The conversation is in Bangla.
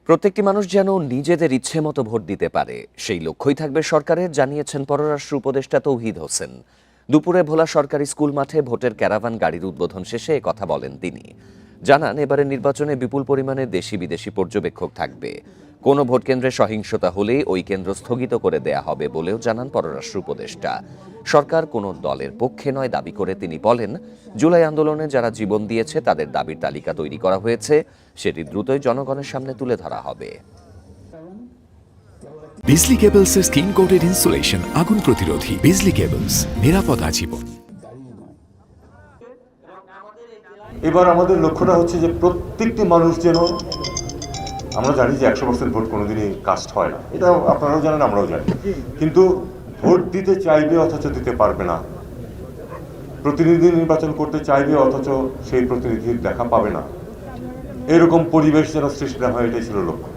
প্রত্যেকটি মানুষ যেন নিজেদের ইচ্ছে মতো ভোট দিতে পারে সেই লক্ষ্যই থাকবে সরকারের, জানিয়েছেন পররাষ্ট্র উপদেষ্টা তৌহিদ হোসেন। দুপুরে ভোলা সরকারি স্কুল মাঠে ভোটের ক্যারাভান গাড়ির উদ্বোধন শেষে কথা বলেন তিনি। জানান, এবারের নির্বাচনে বিপুল পরিমাণে দেশি বিদেশি পর্যবেক্ষক থাকবে। কোনো ভোট কেন্দ্রে সহিংসতা হলে ওই কেন্দ্র স্থগিত করে দেয়া হবে বলেও জানান পররাষ্ট্র উপদেষ্টা। সরকার কোনো দলের পক্ষে নয় দাবি করে তিনি বলেন, জুলাই আন্দোলনে যারা জীবন দিয়েছে তাদের দাবির তালিকা তৈরি করা হয়েছে, সেটি দ্রুতই জনগণের সামনে তুলে ধরা হবে। বিজলি কেবলস এর স্কিন কোটেড ইনসুলেশন আগুন প্রতিরোধী। বিজলি কেবলস, নিরাপদ আজীবন। এবার আমাদের লক্ষ্যটা হচ্ছে যে প্রত্যেকটি মানুষ যেন, আমরা জানি যে 100% ভোট কোনোদিনই কাস্ট হয় না, এটা আপনারাও জানেন, আমরাও জানি, কিন্তু ভোট দিতে চাইবে অথচ দিতে পারবে না, প্রতিনিধি নির্বাচন করতে চাইবে অথচ সেই প্রতিনিধির দেখা পাবে না, এরকম পরিবেশ যেন সৃষ্টি না হয়, এটাই ছিল লক্ষ্য।